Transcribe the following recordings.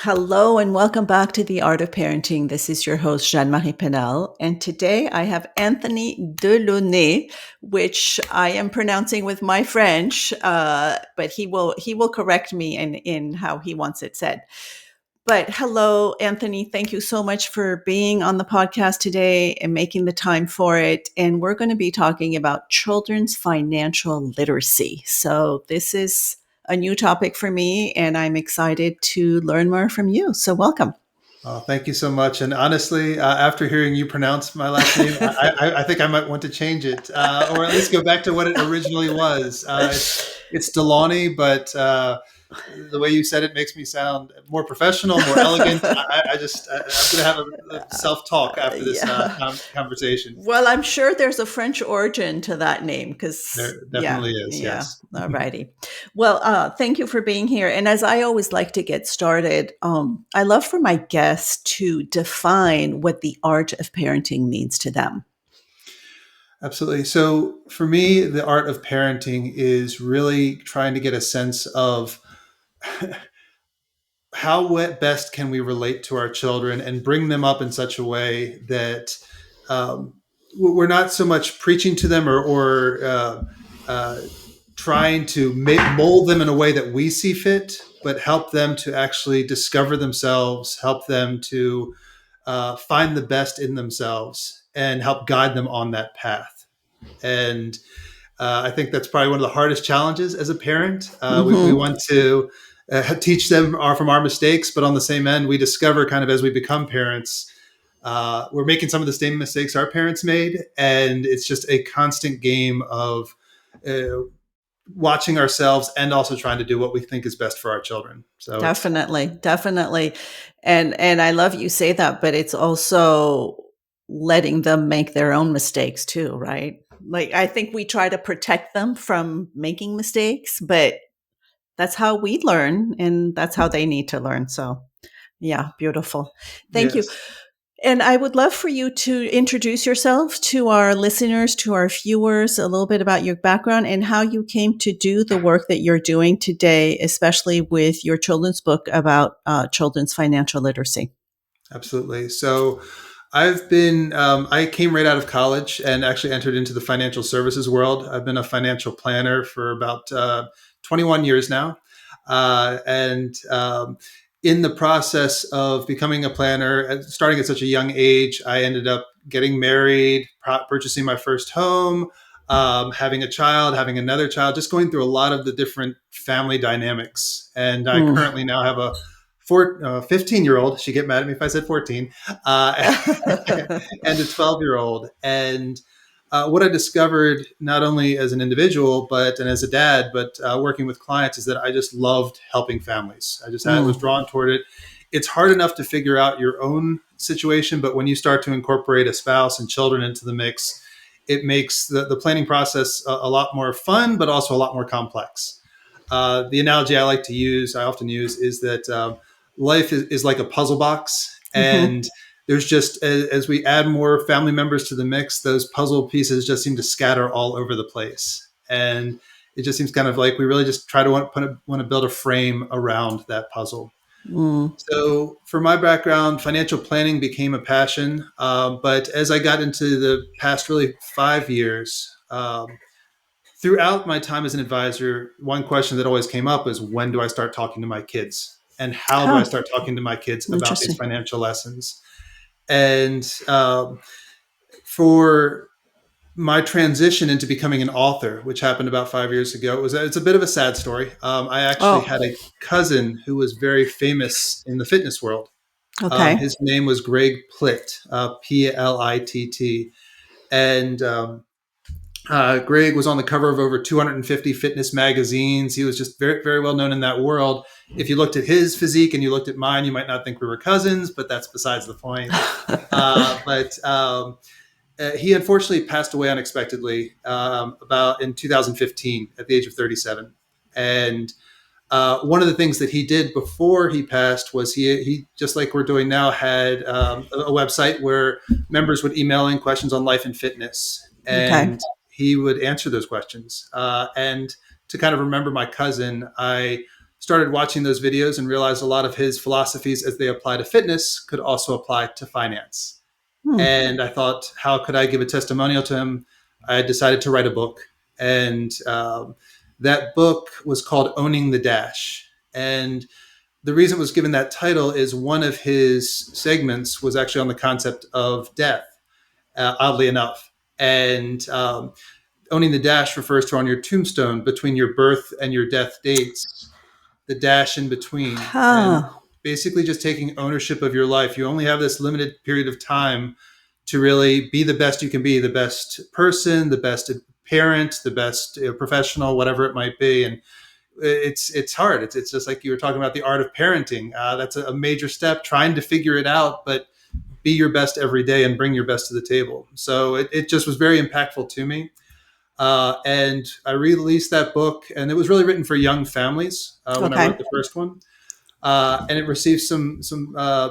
Hello and welcome back to The Art of Parenting. This is your host, Jeanne-Marie Penel. And today I have Anthony Delauney, which I am pronouncing with my French, but he will correct me in how he wants it said. But hello, Anthony. Thank you so much for being on the podcast today and making the time for it. And we're going to be talking about children's financial literacy. So this is a new topic for me, and I'm excited to learn more from you. So welcome. Oh, thank you so much. And honestly, after hearing you pronounce my last name, I think I might want to change it, or at least go back to what it originally was. It's Delauney, but the way you said it makes me sound more professional, more elegant. I'm going to have a self-talk after this Yeah. conversation. Well, I'm sure there's a French origin to that name because, There yeah, definitely is, yeah. yes. All righty. Well, thank you for being here. And as I always like to get started, I love for my guests to define what the art of parenting means to them. Absolutely. So for me, the art of parenting is really trying to get a sense of how best can we relate to our children and bring them up in such a way that um, we're not so much preaching to them or trying to mold them in a way that we see fit, but help them to actually discover themselves, help them to find the best in themselves, and help guide them on that path. And I think that's probably one of the hardest challenges as a parent. We Mm-hmm. want to teach them from our mistakes, but on the same end, we discover kind of as we become parents, we're making some of the same mistakes our parents made. And it's just a constant game of uh, watching ourselves and also trying to do what we think is best for our children. So it's Definitely, definitely. And I love you say that, but it's also letting them make their own mistakes too, right? Like I think we try to protect them from making mistakes, but that's how we learn and that's how they need to learn. So, yeah, beautiful. Thank you. yes. And I would love for you to introduce yourself to our listeners, to our viewers, a little bit about your background and how you came to do the work that you're doing today, especially with your children's book about children's financial literacy. Absolutely. So I came right out of college and actually entered into the financial services world. I've been a financial planner for about 21 years now. And in the process of becoming a planner, starting at such a young age, I ended up getting married, purchasing my first home, having a child, having another child, just going through a lot of the different family dynamics. And I Mm. currently now have a 15-year-old. She'd get mad at me if I said 14, and a 12-year-old. And what I discovered, not only as an individual, and as a dad, but working with clients, is that I just loved helping families. Was Mm. drawn toward it. It's hard enough to figure out your own situation, but when you start to incorporate a spouse and children into the mix, it makes the planning process a lot more fun, but also a lot more complex. The analogy I often use, is that life is like a puzzle box, Hmm. and there's just as we add more family members to the mix, those puzzle pieces just seem to scatter all over the place, and it just seems kind of like we really just try to want to build a frame around that puzzle. Mm. So, for my background, financial planning became a passion. But as I got into the past, really 5 years, throughout my time as an advisor, one question that always came up was, when do I start talking to my kids? And how do I Huh. start talking to my kids about these Interesting. financial lessons? And for my transition into becoming an author, which happened about 5 years ago, it's a bit of a sad story. I actually Oh, had a cousin who was very famous in the fitness world. okay. His name was Greg Plitt, Plitt, and Greg was on the cover of over 250 fitness magazines. He was just very, very well known in that world. If you looked at his physique and you looked at mine, you might not think we were cousins, but that's besides the point. But he unfortunately passed away unexpectedly about in 2015 at the age of 37. And one of the things that he did before he passed was he just like we're doing now, had a website where members would email in questions on life and fitness, Okay. and he would answer those questions. And to kind of remember my cousin, I started watching those videos and realized a lot of his philosophies as they apply to fitness could also apply to finance. Hmm. And I thought, how could I give a testimonial to him? I decided to write a book. And that book was called Owning the Dash. And the reason it was given that title is one of his segments was actually on the concept of death, oddly enough. And owning the dash refers to on your tombstone between your birth and your death dates, the dash in between. And Huh. basically just taking ownership of your life. You only have this limited period of time to really be the best you can be, the best person, the best parent, the best professional, whatever it might be. And it's hard. It's just like you were talking about the art of parenting. That's a major step, trying to figure it out, but be your best every day and bring your best to the table. So it just was very impactful to me. And I released that book, and it was really written for young families when I wrote Okay. the first one. And it received some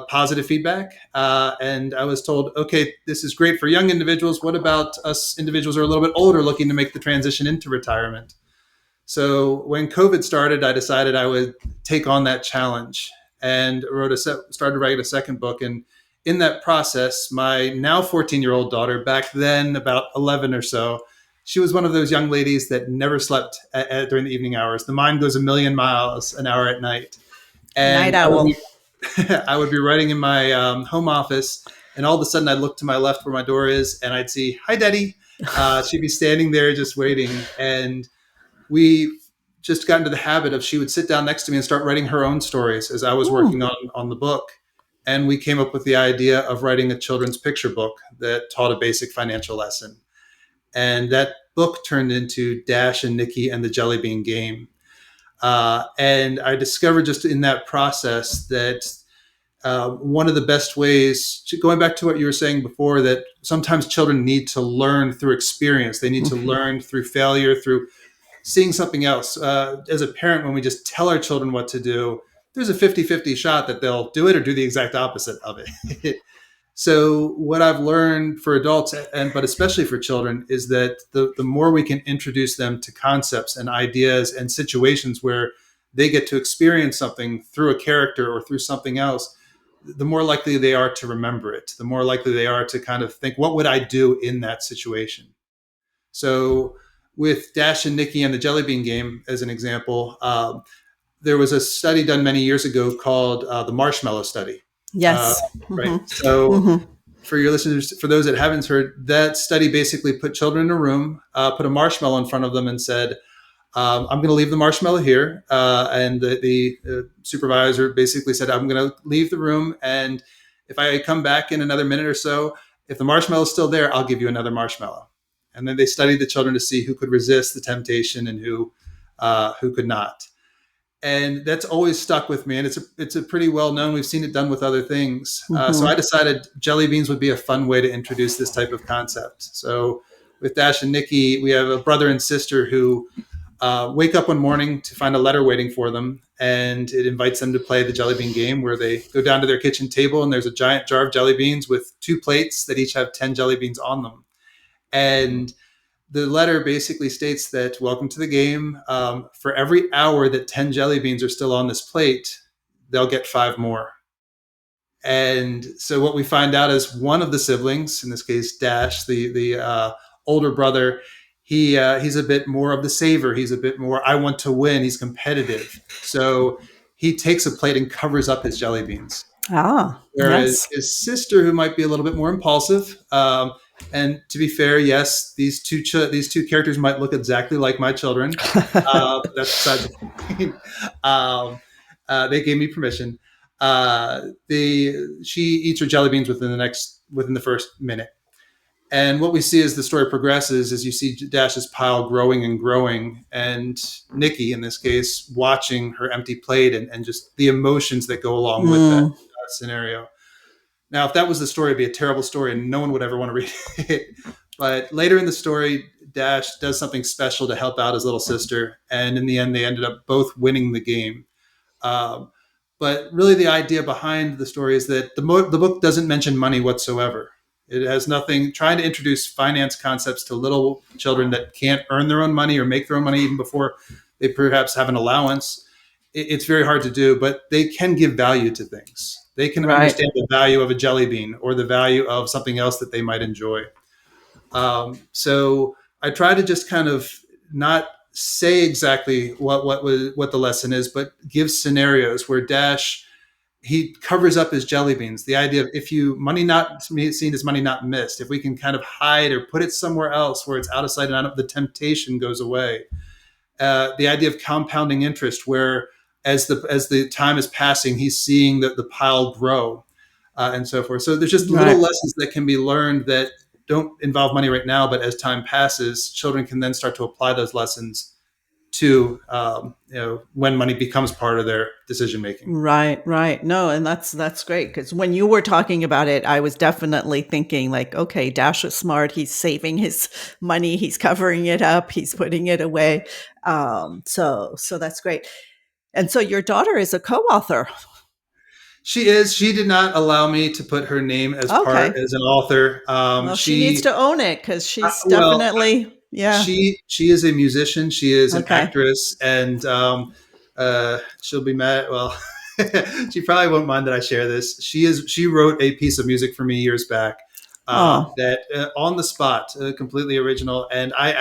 positive feedback. And I was told, okay, this is great for young individuals. What about us individuals who are a little bit older looking to make the transition into retirement? So when COVID started, I decided I would take on that challenge and started writing a second book. And in that process, my now 14-year-old daughter, back then about 11 or so, she was one of those young ladies that never slept during the evening hours. The mind goes a million miles an hour at night. Night And owl. I would be writing in my home office, and all of a sudden I'd look to my left where my door is, and I'd see, "Hi, Daddy." She'd be standing there just waiting, and we just got into the habit of she would sit down next to me and start writing her own stories as I was Hmm. working on the book. And we came up with the idea of writing a children's picture book that taught a basic financial lesson. And that book turned into Dash and Nikki and the Jelly Bean Game. And I discovered just in that process that one of the best ways, going back to what you were saying before, that sometimes children need to learn through experience. They need to learn through failure, through seeing something else. As a parent, when we just tell our children what to do, there's a 50-50 shot that they'll do it or do the exact opposite of it. So what I've learned for adults, but especially for children, is that the more we can introduce them to concepts and ideas and situations where they get to experience something through a character or through something else, the more likely they are to remember it, the more likely they are to kind of think, what would I do in that situation? So with Dash and Nikki and the Jelly Bean Game, as an example, there was a study done many years ago called the Marshmallow Study. Uh, Yes. right. Hmm. So Hmm. for your listeners, for those that haven't heard, that study basically put children in a room, put a marshmallow in front of them, and said, "I'm going to leave the marshmallow here." And the supervisor basically said, "I'm going to leave the room, and if I come back in another minute or so, if the marshmallow is still there, I'll give you another marshmallow." And then they studied the children to see who could resist the temptation and who could not. And that's always stuck with me. And it's a pretty well known. We've seen it done with other things. So Hmm. I decided jelly beans would be a fun way to introduce this type of concept. So with Dash and Nikki, we have a brother and sister who wake up one morning to find a letter waiting for them, and it invites them to play the jelly bean game, where they go down to their kitchen table and there's a giant jar of jelly beans with two plates that each have 10 jelly beans on them. And the letter basically states that, welcome to the game. For every hour that 10 jelly beans are still on this plate, they'll get five more. And so what we find out is one of the siblings, in this case Dash, the older brother, he's a bit more of the saver. He's a bit more, I want to win. He's competitive. So he takes a plate and covers up his jelly beans. Ah, Whereas yes. his sister, who might be a little bit more impulsive, and to be fair, yes, these two characters might look exactly like my children. But that's besides the point. They gave me permission. She eats her jelly beans within the first minute. And what we see as the story progresses is you see Dash's pile growing and growing, and Nikki, in this case, watching her empty plate and just the emotions that go along with that Mm. scenario. Now, if that was the story, it'd be a terrible story and no one would ever want to read it. But later in the story, Dash does something special to help out his little sister. And in the end, they ended up both winning the game. Um, but really, the idea behind the story is that the book doesn't mention money whatsoever. It has nothing, trying to introduce finance concepts to little children that can't earn their own money or make their own money even before they perhaps have an allowance. it's very hard to do, but they can give value to things. They can Right. understand the value of a jelly bean or the value of something else that they might enjoy. So I try to just kind of not say exactly what the lesson is, but give scenarios where Dash, he covers up his jelly beans. The idea of, if you money not seen as money not missed, if we can kind of hide or put it somewhere else where it's out of sight and out of, the temptation goes away. The idea of compounding interest, where as the time is passing, he's seeing the pile grow, and so forth. So there's just little Right. lessons that can be learned that don't involve money right now, but as time passes, children can then start to apply those lessons to when money becomes part of their decision making. Right, right. No, and that's great, because when you were talking about it, I was definitely thinking like, okay, Dash is smart. He's saving his money. He's covering it up. He's putting it away. So that's great. And so your daughter is a co-author. She is. She did not allow me to put her name as Okay. part as an author. Well, she needs to own it, because she's Well, definitely, yeah. she is a musician. She is an Okay. actress, and she'll be mad. Well, she probably won't mind that I share this. She wrote a piece of music for me years back, Oh, that on the spot, completely original. And I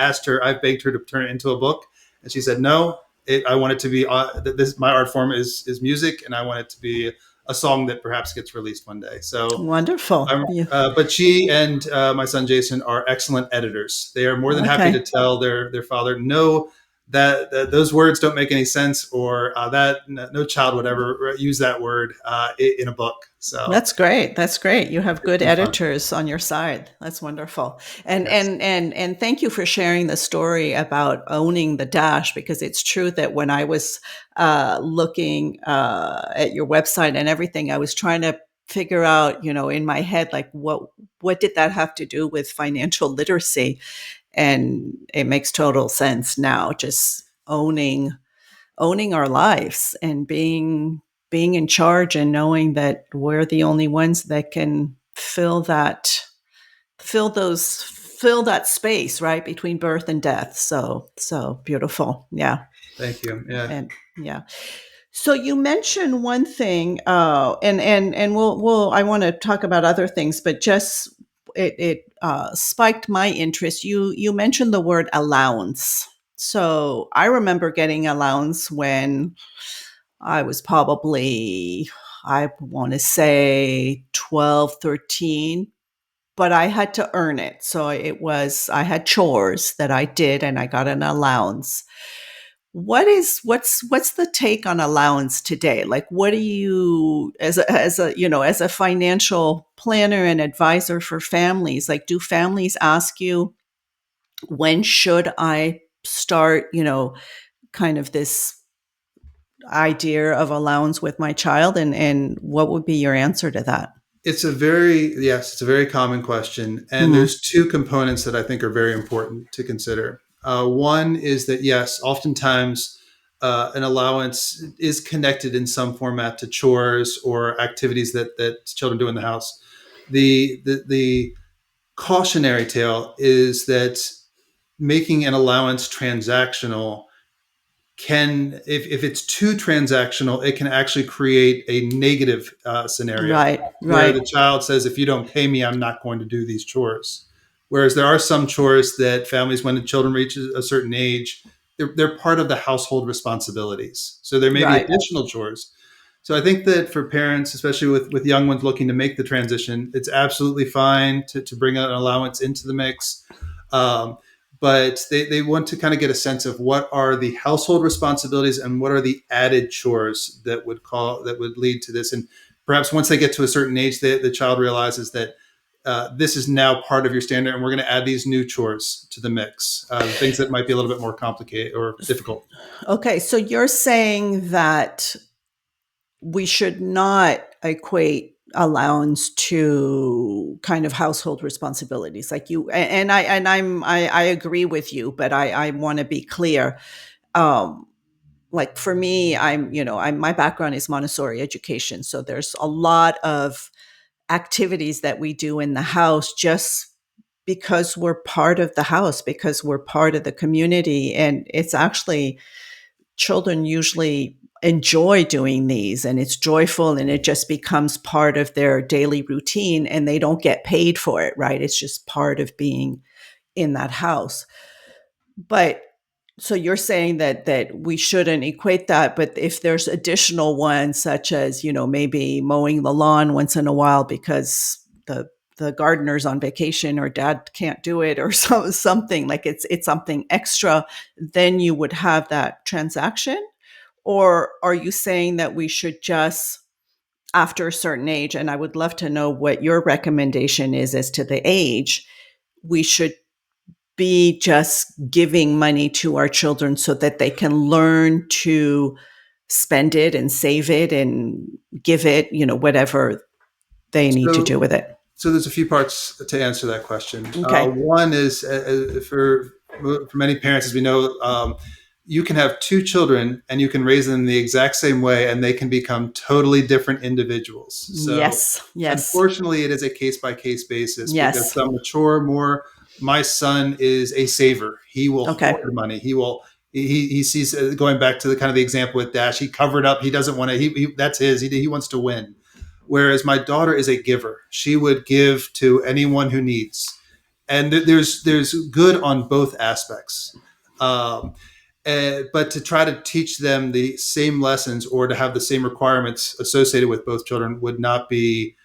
begged her to turn it into a book, and she said no. I want it to be this. My art form is music, and I want it to be a song that perhaps gets released one day. So wonderful. Yeah. but she and my son Jason are excellent editors. They are more than happy to Okay. tell their father, no, that those words don't make any sense, or that no child would ever use that word in a book. So That's great. That's great. You have it's good been fun. editors on your side. That's wonderful. And Yes. and thank you for sharing the story about owning the dash, because it's true that when I was looking at your website and everything, I was trying to figure out, in my head, like what did that have to do with financial literacy? And it makes total sense now. Just owning our lives and being in charge, and knowing that we're the only ones that can fill that space, right, between birth and death. So beautiful. Yeah. Thank you. Yeah. And yeah. So you mentioned one thing, and we'll I want to talk about other things, but just it spiked my interest. You mentioned the word allowance. So I remember getting allowance when I was probably, I want to say 12, 13, but I had to earn it. So I had chores that I did, and I got an allowance. What's the take on allowance today? Like, what do you, as a financial planner and advisor for families, like, do families ask you, when should I start, kind of this idea of allowance with my child, and what would be your answer to that? It's a very common question, and Hmm. there's two components that I think are very important to consider. One is that, yes, oftentimes an allowance is connected in some format to chores or activities that children do in the house. The cautionary tale is that making an allowance transactional can, if it's too transactional, it can actually create a negative scenario Right, where right, the child says, if you don't pay me, I'm not going to do these chores. Whereas there are some chores that families, when the children reach a certain age, they're part of the household responsibilities. So there may be right. additional chores. So I think that for parents, especially with young ones looking to make the transition, it's absolutely fine to bring an allowance into the mix. Um, but they want to kind of get a sense of what are the household responsibilities and what are the added chores that would lead to this. And perhaps once they get to a certain age, the child realizes that this is now part of your standard, and we're going to add these new chores to the mix, things that might be a little bit more complicated or difficult. Okay, so you're saying that we should not equate allowance to kind of household responsibilities, like you, I agree with you, but I want to be clear. um like, for me, I'm my background is Montessori education, so there's a lot of activities that we do in the house, just because we're part of the house, because we're part of the community. And it's actually, children usually enjoy doing these and it's joyful and it just becomes part of their daily routine and they don't get paid for it, right? It's just part of being in that house. But so you're saying that we shouldn't equate that, but if there's additional ones such as, maybe mowing the lawn once in a while because the gardener's on vacation or dad can't do it or something like it's something extra, then you would have that transaction? Or are you saying that we should just, after a certain age, and I would love to know what your recommendation is as to the age, we should be just giving money to our children so that they can learn to spend it and save it and give it, whatever they need to do So, with it? so there's a few parts to answer that question. Okay. One is for many parents, as we know, you can have two children and you can raise them the exact same way, and they can become totally different individuals. So, Yes. Yes. unfortunately, it is a case by case basis because Yes. some mature more. My son is a saver. He will Okay. hoard money. He will. He sees going back to the kind of the example with Dash. He covered up. He doesn't want to. That's his. He wants to win. Whereas my daughter is a giver. She would give to anyone who needs, and there's good on both aspects. Um, but to try to teach them the same lessons or to have the same requirements associated with both children would not be.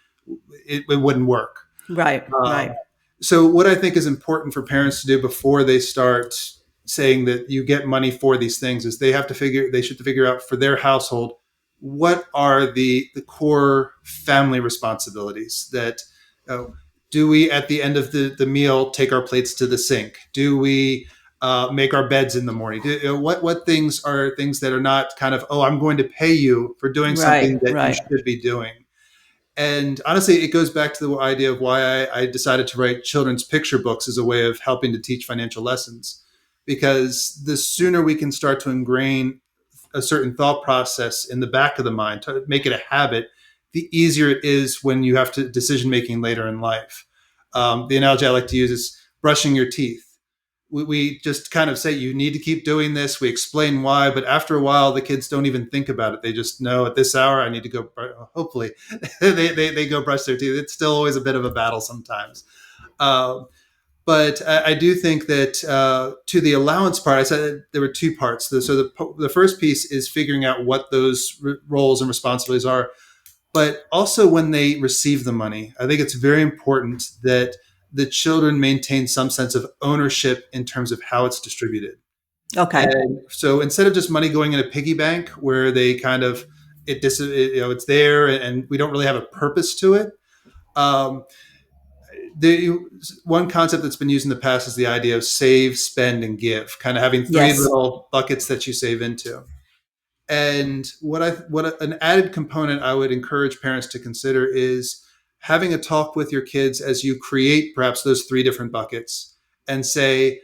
It wouldn't work. Right. Um, Right. so what I think is important for parents to do before they start saying that you get money for these things is they should figure out for their household what are the core family responsibilities that uh, do we at the end of the meal take our plates to the sink? Do we make our beds in the morning? What things are things that are not kind of, oh, I'm going to pay you for doing something Right. that you Right. should be doing? And honestly, it goes back to the idea of why I decided to write children's picture books as a way of helping to teach financial lessons. Because the sooner we can start to ingrain a certain thought process in the back of the mind, to make it a habit, the easier it is when you have to decision making later in life. The analogy I like to use is brushing your teeth. We just kind of say you need to keep doing this. We explain why, but after a while, the kids don't even think about it. They just know at this hour I need to go. Hopefully, they go brush their teeth. It's still always a bit of a battle sometimes. Uh, but I do think that to the allowance part, I said there were two parts. So the first piece is figuring out what those roles and responsibilities are. But also when they receive the money, I think it's very important that the children maintain some sense of ownership in terms of how it's distributed. Okay. And so instead of just money going in a piggy bank where they kind of it's there and we don't really have a purpose to it. Um, the one concept that's been used in the past is the idea of save, spend, and give, kind of having three Yes. little buckets that you save into. And an added component I would encourage parents to consider is having a talk with your kids as you create perhaps those three different buckets and say,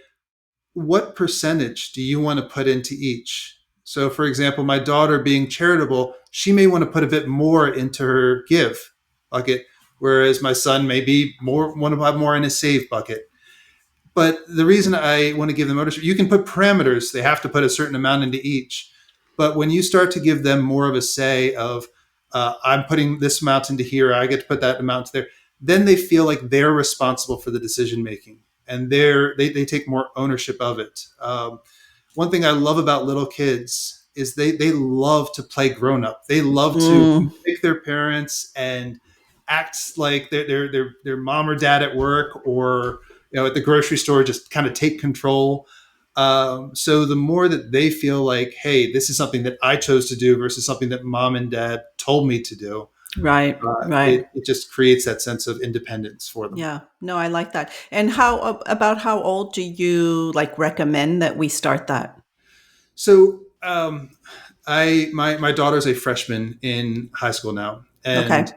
what percentage do you want to put into each? So, for example, my daughter being charitable, she may want to put a bit more into her give bucket, whereas my son may be more want to have more in his save bucket. But the reason I want to give them ownership, you can put parameters. They have to put a certain amount into each. But when you start to give them more of a say of, I'm putting this amount into here, I get to put that amount there, then they feel like they're responsible for the decision making and they take more ownership of it. One thing I love about little kids is they love to play grown up. They love to Mm, pick their parents and act like their mom or dad at work or at the grocery store, just kind of take control. So the more that they feel like, hey, this is something that I chose to do versus something that mom and dad told me to do, right. Right. it just creates that sense of independence for them. Yeah. No, I like that. And about how old do you like recommend that we start that? So my daughter's a freshman in high school now, and Okay.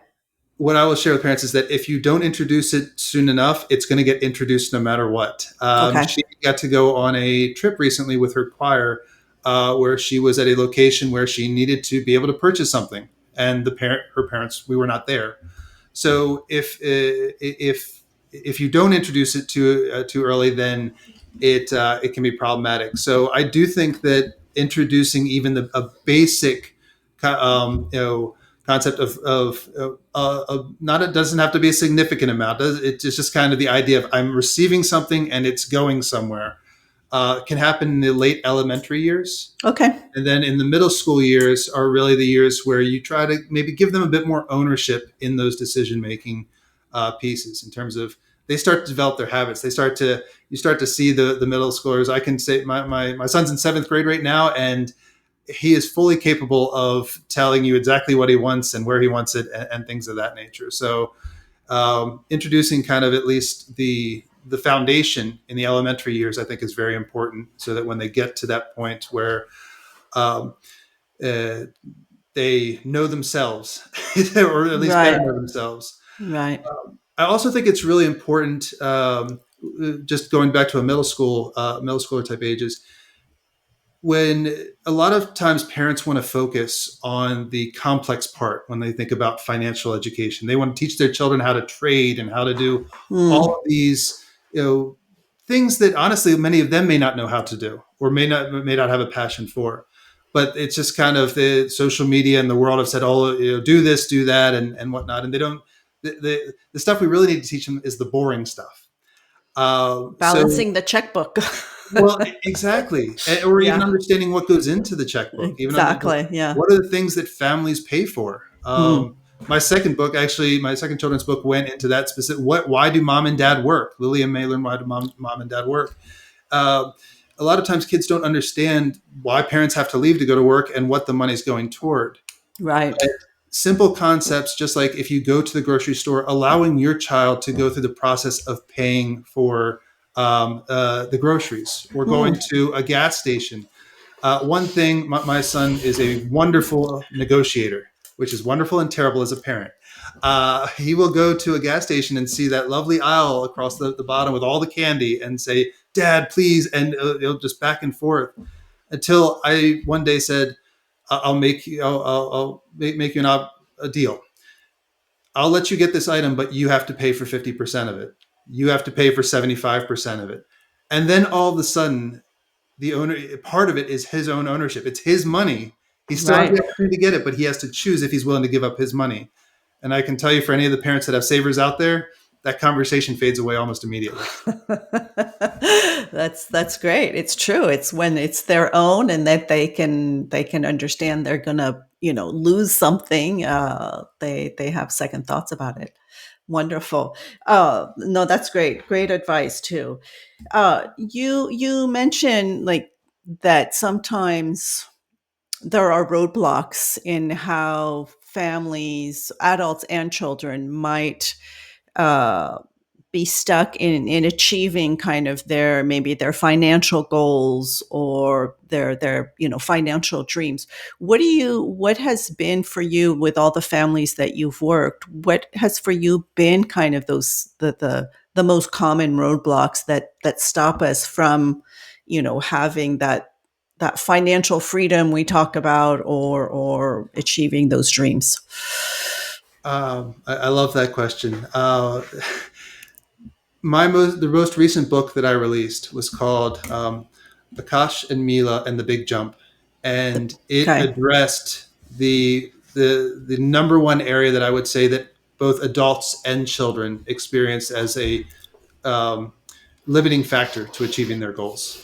what I will share with parents is that if you don't introduce it soon enough, it's going to get introduced no matter what. Okay. She got to go on a trip recently with her choir, where she was at a location where she needed to be able to purchase something, and her parents, we were not there. So if you don't introduce it too early, then it can be problematic. So I do think that introducing even a basic concept of not, it doesn't have to be a significant amount. It's just kind of the idea of I'm receiving something and it's going somewhere. Can happen in the late elementary years. Okay. And then in the middle school years are really the years where you try to maybe give them a bit more ownership in those decision making pieces, in terms of they start to develop their habits. You start to see the middle schoolers. I can say my son's in seventh grade right now, and he is fully capable of telling you exactly what he wants and where he wants it, and things of that nature. So introducing kind of at least the foundation in the elementary years, I think, is very important, so that when they get to that point where um, uh, they know themselves, or at least better Right. know themselves. Right. I also think it's really important, just going back to a middle schooler type ages, when a lot of times parents want to focus on the complex part when they think about financial education. They want to teach their children how to trade and how to do all Mm. of these, things that honestly many of them may not know how to do, or may not have a passion for. But it's just kind of the social media and the world have said, oh, do this, do that, and whatnot, and they don't. The stuff we really need to teach them is the boring stuff. So Balancing the checkbook. well, exactly. Or even Yeah. understanding what goes into the checkbook, even Exactly. Yeah. what are the things that families pay for. Mm. My second book, actually, my second children's book went into that specific. Why do mom and dad work? Lily and May learn why do mom and dad work. Uh, a lot of times, kids don't understand why parents have to leave to go to work and what the money's going toward. Right. Simple concepts, just like if you go to the grocery store, allowing your child to go through the process of paying for the groceries, or going Mm. to a gas station. One thing, my son is a wonderful negotiator, which is wonderful and terrible as a parent. He will go to a gas station and see that lovely aisle across the bottom with all the candy and say, "Dad, please," and just back and forth, until I one day said, "I'll make you, I'll make you a deal. I'll let you get this item, but you have to pay for 50% of it. You have to pay for 75% of it." And then all of a sudden, the owner, part of it is his own ownership. It's his money. He still has Right. the opportunity to get it, but he has to choose if he's willing to give up his money. And I can tell you, for any of the parents that have savers out there, that conversation fades away almost immediately. That's great. It's true. It's when it's their own, and that they can understand they're gonna, lose something. They have second thoughts about it. Wonderful. No, that's great. Great advice too. You mentioned like that sometimes there are roadblocks in how families, adults and children, might uh, be stuck in achieving kind of maybe their financial goals, or their financial dreams. What has been for you, with all the families that you've worked, what has for you been kind of the most common roadblocks that stop us from having that financial freedom we talk about, or achieving those dreams? I love that question. The most recent book that I released was called 𝐴𝐻𝐿 and the Big Jump, and it Okay. addressed the number one area that I would say that both adults and children experience as a um, limiting factor to achieving their goals.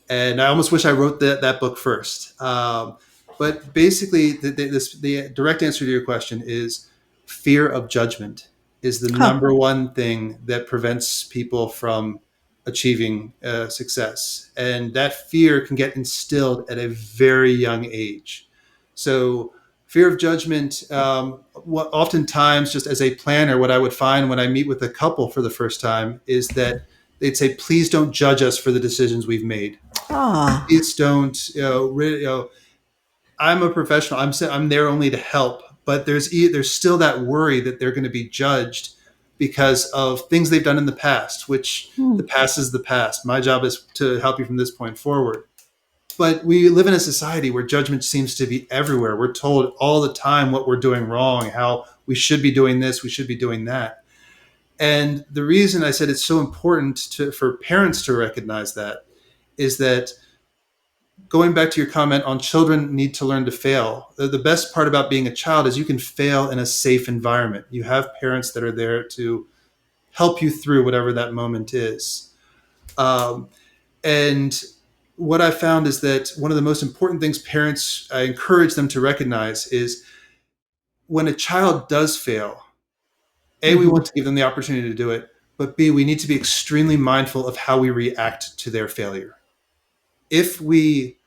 And I almost wish I wrote that book first. But basically, the direct answer to your question is fear of judgment is the Huh. number one thing that prevents people from achieving success. And that fear can get instilled at a very young age. So, fear of judgment, oftentimes, just as a planner, what I would find when I meet with a couple for the first time is that they'd say, "Please don't judge us for the decisions we've made. Ah. Please don't, I'm a professional. I'm there only to help." But there's still that worry that they're going to be judged because of things they've done in the past, which Hmm. the past is the past. My job is to help you from this point forward. But we live in a society where judgment seems to be everywhere. We're told all the time what we're doing wrong, how we should be doing this, we should be doing that. And the reason I said it's so important for parents to recognize that is that going back to your comment on children need to learn to fail, the best part about being a child is you can fail in a safe environment. You have parents that are there to help you through whatever that moment is. Um, and what I found is that one of the most important things parents, I encourage them to recognize is when a child does fail, A, we Hmm. want to give them the opportunity to do it, but B, we need to be extremely mindful of how we react to their failure. If we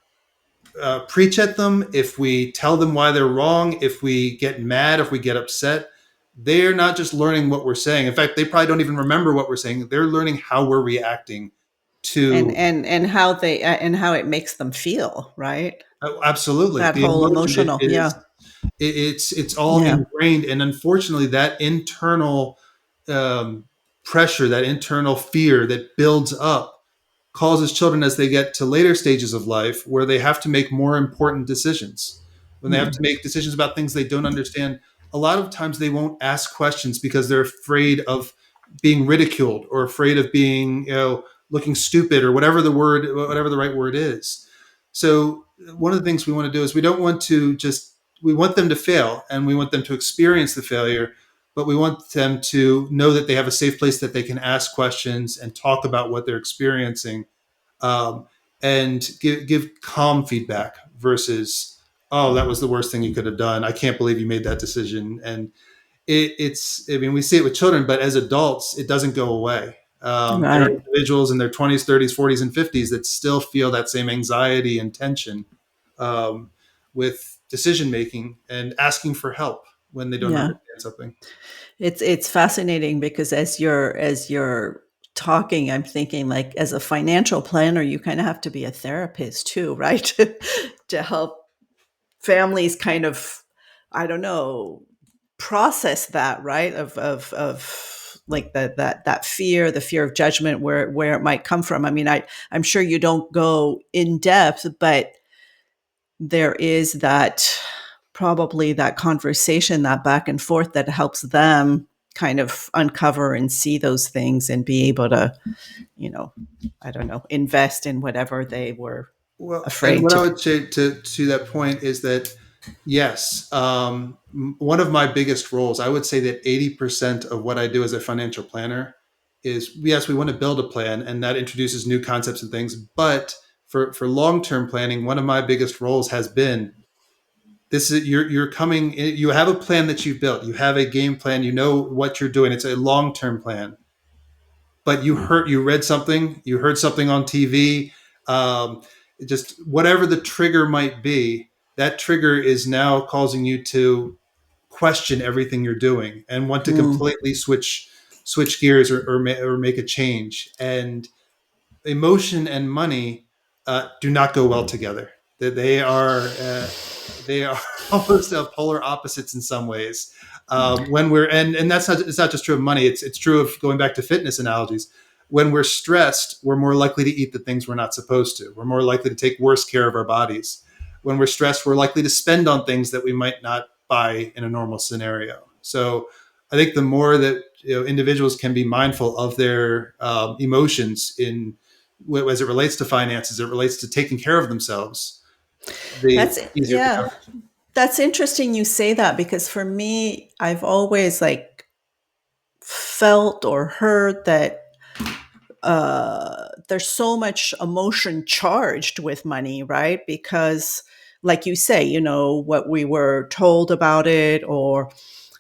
preach at them, if we tell them why they're wrong, if we get mad, if we get upset, they're not just learning what we're saying. In fact, they probably don't even remember what we're saying. They're learning how we're reacting And to how they and how it makes them feel, right? absolutely That the whole emotion. emotional, It yeah, is it's all yeah, ingrained, and unfortunately, that internal um, pressure, that internal fear that builds up, causes children as they get to later stages of life where they have to make more important decisions. When they have to mm, make decisions about things they don't understand, a lot of times they won't ask questions because they're afraid of being ridiculed or afraid of being, looking stupid or whatever the right word is. So one of the things we want to do is we don't want to just we want them to fail and we want them to experience the failure, but we want them to know that they have a safe place that they can ask questions and talk about what they're experiencing, um, and give calm feedback versus, oh, that was the worst thing you could have done. I can't believe you made that decision. And I mean, we see it with children, but as adults, it doesn't go away. There are right, individuals in their 20s, 30s, 40s, and 50s that still feel that same anxiety and tension, um, with decision making and asking for help when they don't yeah. understand something. It's fascinating because as you're talking, I'm thinking like as a financial planner, you kind of have to be a therapist too, right? To help families kind of, I don't know, process that, right? Of like that fear, the fear of judgment, where it might come from. I mean, I'm sure you don't go in depth, but there is that, probably that conversation, that back and forth that helps them kind of uncover and see those things and be able to, you know, I don't know, invest in whatever they were Well, and afraid what I to. would say to that point is that yes, one of my biggest roles, I would say that 80% of what I do as a financial planner is, yes, we want to build a plan, and that introduces new concepts and things. But for long term planning, one of my biggest roles has been, this is you're coming, you have a plan that you've built, you have a game plan, you know what you're doing. It's a long term plan, but you heard something on TV, um, just whatever the trigger might be, that trigger is now causing you to question everything you're doing and want to Mm, completely switch gears, or make a change. And emotion and money do not go well together. That they are almost polar opposites in some ways. When we're and that's not, it's not just true of money. It's true of, going back to fitness analogies. When we're stressed, we're more likely to eat the things we're not supposed to. We're more likely to take worse care of our bodies. When we're stressed, we're likely to spend on things that we might not buy in a normal scenario. So I think the more that, individuals can be mindful of their emotions in, as it relates to finances, it relates to taking care of themselves, the that's easier it yeah. becomes. That's interesting you say that because for me, I've always like felt or heard that there's so much emotion charged with money, right? Because, like you say, what we were told about it or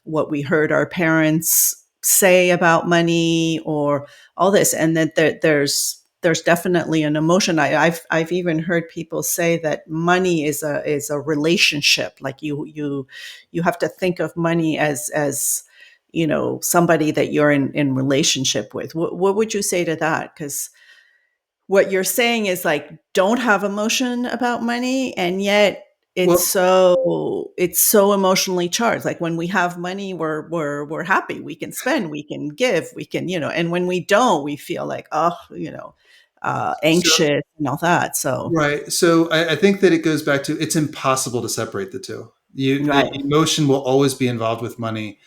what we heard our parents say about money or all this, and that there's definitely an emotion. I've even heard people say that money is a relationship. Like you have to think of money as somebody that you're in relationship with. What would you say to that? Because what you're saying is like don't have emotion about money, and yet it's Well, so emotionally charged. Like when we have money, we're happy, we can spend, we can give, we can, and when we don't, we feel like, oh, so anxious and all that. So right. So I think that it goes back to, it's impossible to separate the two. The right. emotion will always be involved with money,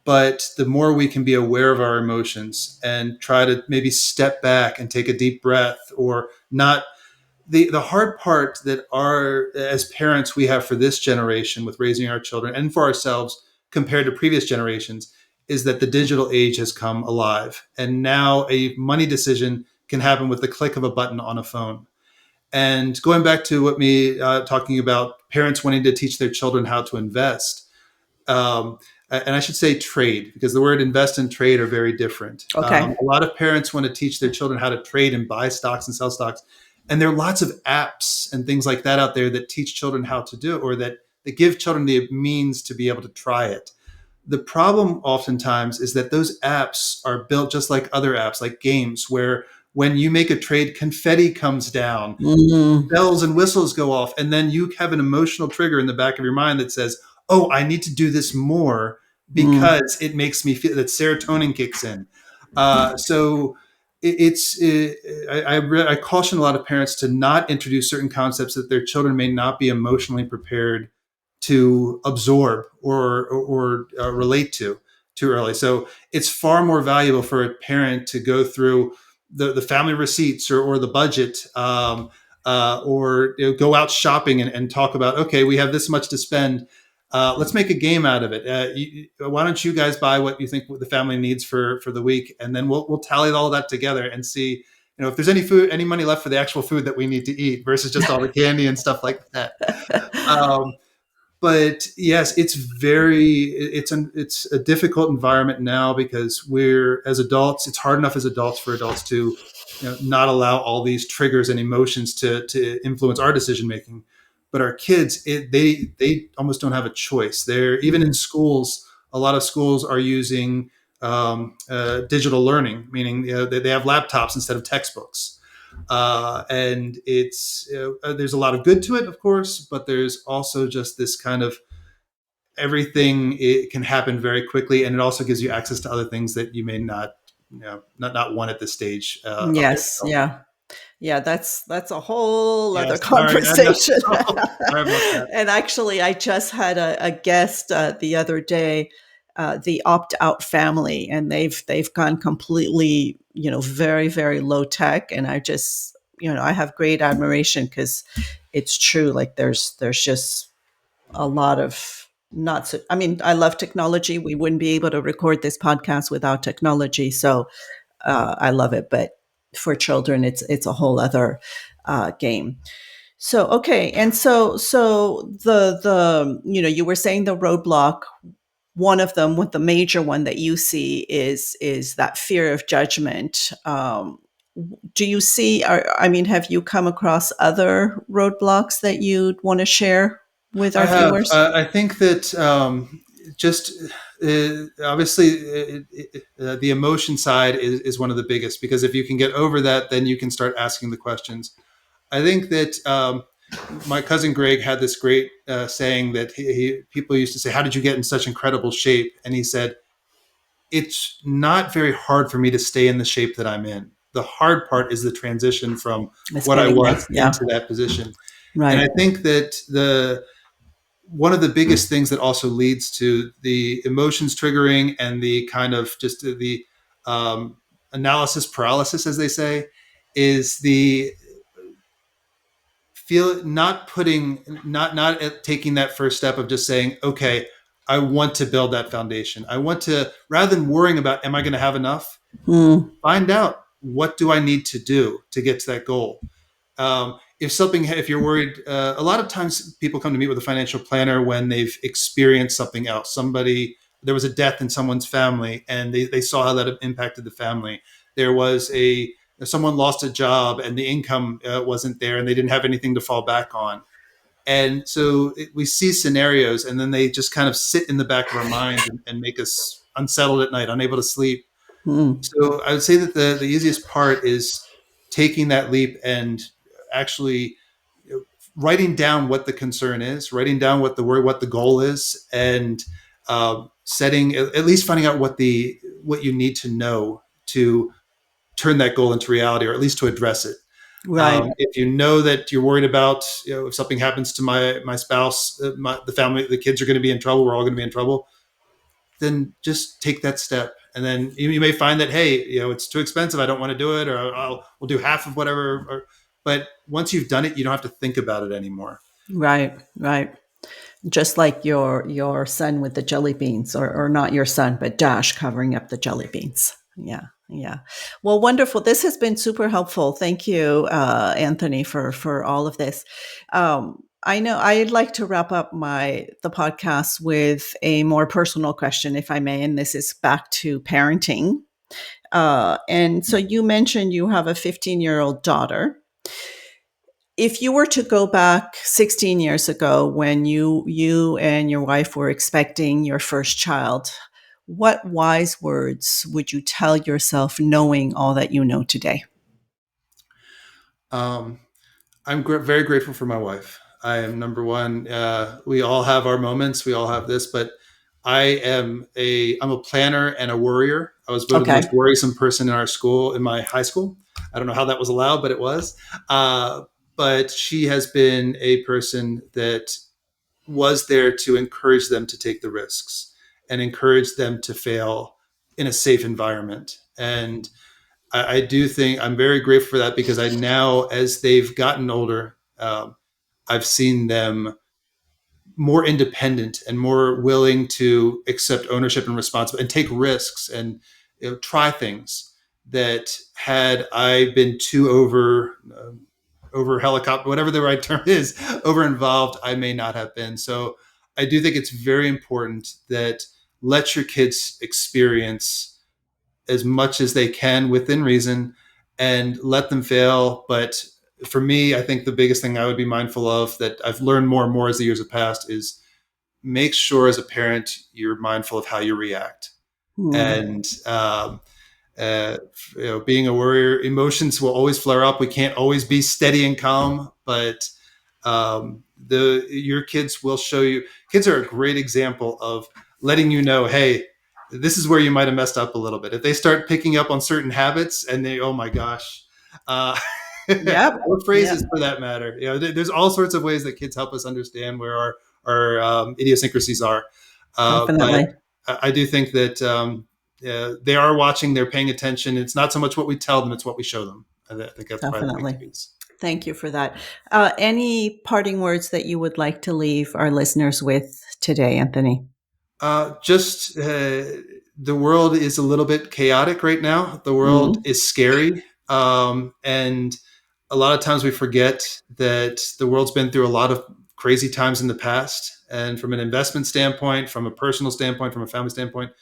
but the more we can be aware of our emotions and try to maybe step back and take a deep breath, or not the hard part that our as parents we have for this generation with raising our children and for ourselves compared to previous generations is that the digital age has come alive, and now a money decision can happen with the click of a button on a phone. And going back to what me talking about parents wanting to teach their children how to invest, um, and I should say trade, because the word invest and trade are very different. Okay. A lot of parents want to teach their children how to trade and buy stocks and sell stocks. And there are lots of apps and things like that out there that teach children how to do it, or that give children the means to be able to try it. The problem oftentimes is that those apps are built just like other apps, like games, where when you make a trade, confetti comes down, Mm, bells and whistles go off, and then you have an emotional trigger in the back of your mind that says, "Oh, I need to do this more mm, because it makes me feel that serotonin kicks in." So it's I caution a lot of parents to not introduce certain concepts that their children may not be emotionally prepared to absorb or relate to too early. So it's far more valuable for a parent to go through the family receipts or the budget, or go out shopping and talk about, okay, we have this much to spend. Let's make a game out of it. Why don't you guys buy what you think the family needs for the week, and then we'll tally all that together and see, if there's any money left for the actual food that we need to eat versus just all the candy and stuff like that. Um, but yes, it's a difficult environment now because we're as adults. It's hard enough as adults for adults to not allow all these triggers and emotions to influence our decision making. But our kids, they almost don't have a choice. They're even in mm. schools. A lot of schools are using digital learning, meaning they have laptops instead of textbooks. And it's there's a lot of good to it, of course, but there's also just this kind of everything. It can happen very quickly, and it also gives you access to other things that you may not want at this stage of their Yes. development. Yeah. Yeah, that's a whole Yeah, other sorry, I know. conversation. Sorry about that. And actually, I just had a guest the other day, the opt out family, and they've gone completely, very very low tech. And I just, I have great admiration because it's true. Like there's just a lot of not so. I mean, I love technology. We wouldn't be able to record this podcast without technology. So I love it, but for children, it's a whole other game. So okay, and so the you were saying the roadblock. One of them, with the major one that you see, is that fear of judgment. Do you see? I mean, have you come across other roadblocks that you'd want to share with I our have. viewers? I think that just obviously the emotion side is one of the biggest, because if you can get over that, then you can start asking the questions. I think that my cousin Greg had this great saying that people used to say, "How did you get in such incredible shape?" And he said, "It's not very hard for me to stay in the shape that I'm in. The hard part is the transition from It's what I getting there. was Yeah. into that position." And I Right. think that the one of the biggest things that also leads to the emotions triggering and the kind of just the analysis paralysis, as they say, is the feel not putting not taking that first step of just saying, okay, I want to build that foundation. I want to, rather than worrying about, am I going to have enough, Mm, find out, what do I need to do to get to that goal. If you're worried, a lot of times people come to meet with a financial planner when they've experienced something else. There was a death in someone's family, and they saw how that impacted the family. There was someone lost a job, and the income wasn't there, and they didn't have anything to fall back on. And so we see scenarios, and then they just kind of sit in the back of our minds and make us unsettled at night, unable to sleep. mm. So I would say that the easiest part is taking that leap and actually writing down what the concern is, writing down what the worry, what the goal is, and setting, at least finding out what you need to know to turn that goal into reality, or at least to address it. Right. If you know that you're worried about, if something happens to my spouse, the family, the kids are going to be in trouble, we're all going to be in trouble, then just take that step. And then you may find that, hey, it's too expensive, I don't want to do it, or we'll do half of whatever. but once you've done it, you don't have to think about it anymore. Right, right. Just like your son with the jelly beans, or not your son, but Dash covering up the jelly beans. Yeah, yeah. Well, wonderful. This has been super helpful. Thank you, Anthony, for all of this. I know I'd like to wrap up the podcast with a more personal question, if I may, and this is back to parenting. And so you mentioned you have a 15-year-old daughter. If you were to go back 16 years ago when you and your wife were expecting your first child, what wise words would you tell yourself knowing all that you know today? Um, I'm very grateful for my wife. I am number one. We all have our moments. We all have this, but I'm a planner and a worrier. I was voted the Okay. most worrisome person in our school, in my high school. I don't know how that was allowed, but it was. But she has been a person that was there to encourage them to take the risks and encourage them to fail in a safe environment. And I do think I'm very grateful for that, because I now, as they've gotten older, I've seen them more independent and more willing to accept ownership and responsibility and take risks and try things that, had I been too over helicopter, whatever the right term is, over involved, I may not have been. So I do think it's very important that let your kids experience as much as they can within reason, and let them fail. But for me, I think the biggest thing I would be mindful of, that I've learned more and more as the years have passed, is make sure as a parent you're mindful of how you react. Hmm. And uh, being a warrior, emotions will always flare up. We can't always be steady and calm, but your kids will show you. Kids are a great example of letting you know, hey, this is where you might have messed up a little bit. If they start picking up on certain habits and oh my gosh, uh, Yep. or Yep. phrases for that matter, there's all sorts of ways that kids help us understand where our idiosyncrasies are. But Definitely. I do think that they are watching, they're paying attention. It's not so much what we tell them, it's what we show them. I think that's probably the big Definitely. piece. Thank you for that. Any parting words that you would like to leave our listeners with today, Anthony? Just the world is a little bit chaotic right now. The world Mm. is scary. And a lot of times we forget that the world's been through a lot of crazy times in the past. And from an investment standpoint, from a personal standpoint, from a family standpoint,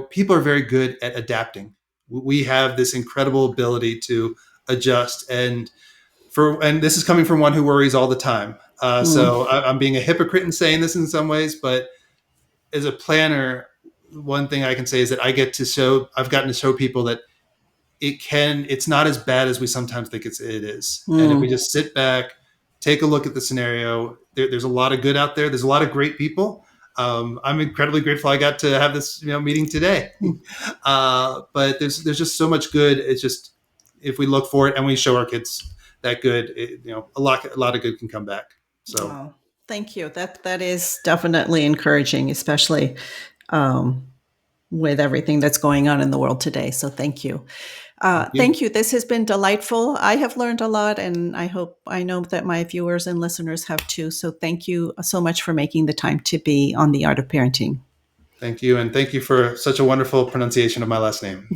people are very good at adapting. We have this incredible ability to adjust, and this is coming from one who worries all the time. Mm. I'm being a hypocrite in saying this in some ways, but as a planner, one thing I can say is that I've gotten to show people that it's not as bad as we sometimes think it is. And if we Mm. just sit back, take a look at the scenario, there's a lot of good out there. There's a lot of great people. I'm incredibly grateful I got to have this meeting today. But there's just so much good. It's just, if we look for it and we show our kids that good, a lot of good can come back. So Oh, thank you. That is definitely encouraging, especially um, with everything that's going on in the world today. So thank you. thank you. Thank you. This has been delightful. I have learned a lot, and I know that my viewers and listeners have too. So thank you so much for making the time to be on The Art of Parenting. Thank you. And thank you for such a wonderful pronunciation of my last name.